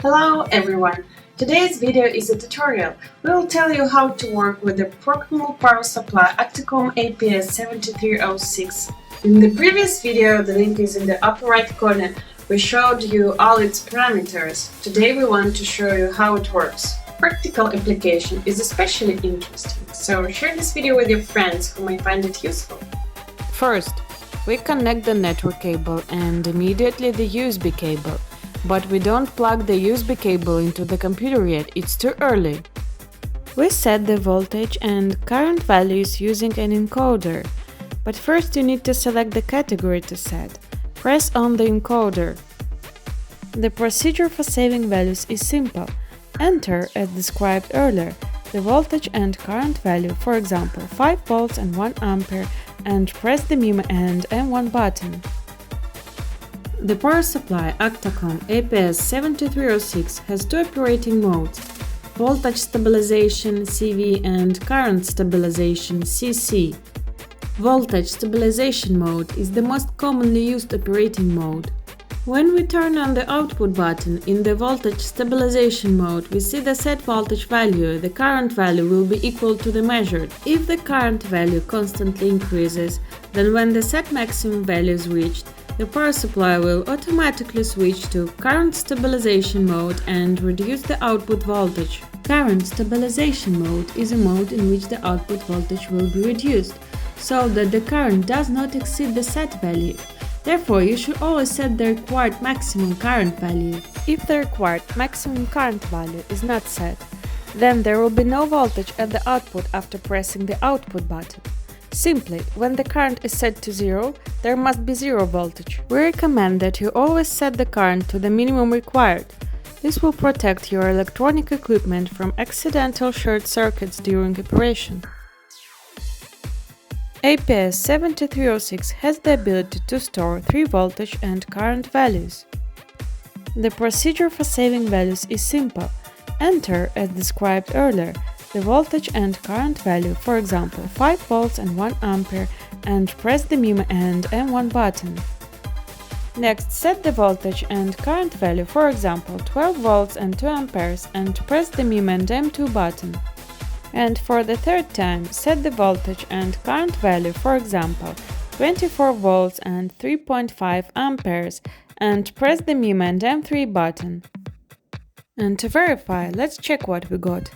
Hello everyone! Today's video is a tutorial. We will tell you how to work with the programmable power supply AKTAKOM APS-7306. In the previous video, the link is in the upper right corner, we showed you all its parameters. Today we want to show you how it works. Practical application is especially interesting, so share this video with your friends who may find it useful. First, we connect the network cable and immediately the USB cable. But we don't plug the USB cable into the computer yet, it's too early. We set the voltage and current values using an encoder. But first you need to select the category to set. Press on the encoder. The procedure for saving values is simple. Enter, as described earlier, the voltage and current value, for example 5 volts and 1 ampere, and press the MIMA and M1 button. The power supply AKTAKOM APS-7306 has two operating modes: voltage stabilization CV and current stabilization CC. Voltage stabilization mode is the most commonly used operating mode. When we turn on the output button in the voltage stabilization mode, we see the set voltage value. The current value will be equal to the measured. If the current value constantly increases, then when the set maximum value is reached, the power supply will automatically switch to current stabilization mode and reduce the output voltage. Current stabilization mode is a mode in which the output voltage will be reduced, so that the current does not exceed the set value. Therefore, you should always set the required maximum current value. If the required maximum current value is not set, then there will be no voltage at the output after pressing the output button. Simply, when the current is set to 0, there must be 0 voltage. We recommend that you always set the current to the minimum required. This will protect your electronic equipment from accidental short circuits during operation. APS-7306 has the ability to store 3 voltage and current values. The procedure for saving values is simple. Enter, as described earlier, the voltage and current value, for example 5 volts and 1 ampere, and press the MIMA and M1 button. Next, set the voltage and current value, for example 12 volts and 2 amperes, and press the MIMA and M2 button. And for the third time, set the voltage and current value, for example 24 volts and 3.5 amperes, and press the MIMA and M3 button. And to verify, let's check what we got.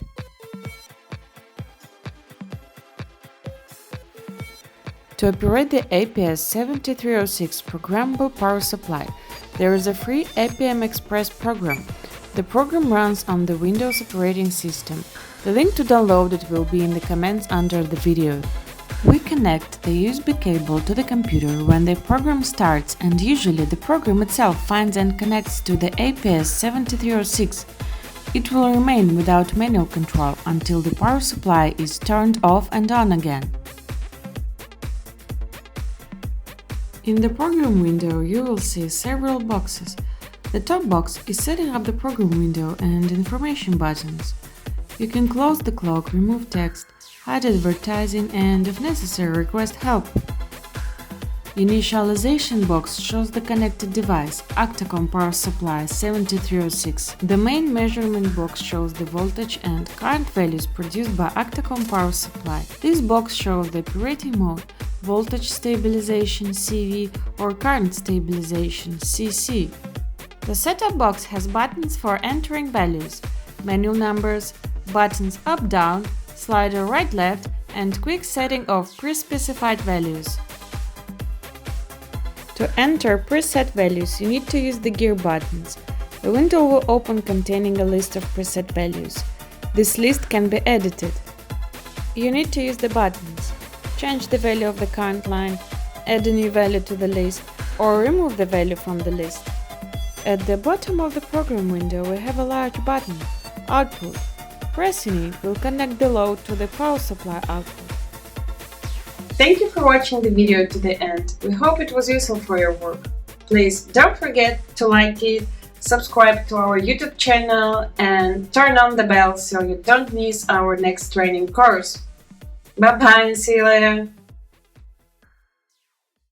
To operate the APS-7306 programmable power supply, there is a free APM Express program. The program runs on the Windows operating system. The link to download it will be in the comments under the video. We connect the USB cable to the computer when the program starts, and usually the program itself finds and connects to the APS-7306. It will remain without manual control until the power supply is turned off and on again. In the program window, you will see several boxes. The top box is setting up the program window and information buttons. You can close the clock, remove text, hide advertising, and, if necessary, request help. Initialization box shows the connected device, AKTAKOM Power Supply 7306. The main measurement box shows the voltage and current values produced by AKTAKOM Power Supply. This box shows the operating mode, voltage stabilization CV or current stabilization CC. The setup box has buttons for entering values, manual numbers, buttons up-down, slider right-left, and quick setting of pre-specified values. To enter preset values, you need to use the gear buttons. A window will open containing a list of preset values. This list can be edited. You need to use the buttons. Change the value of the current line, add a new value to the list, or remove the value from the list. At the bottom of the program window we have a large button, Output. Pressing it will connect the load to the power supply output. Thank you for watching the video to the end. We hope it was useful for your work. Please don't forget to like it, subscribe to our YouTube channel, and turn on the bell so you don't miss our next training course. Bye bye and see you later!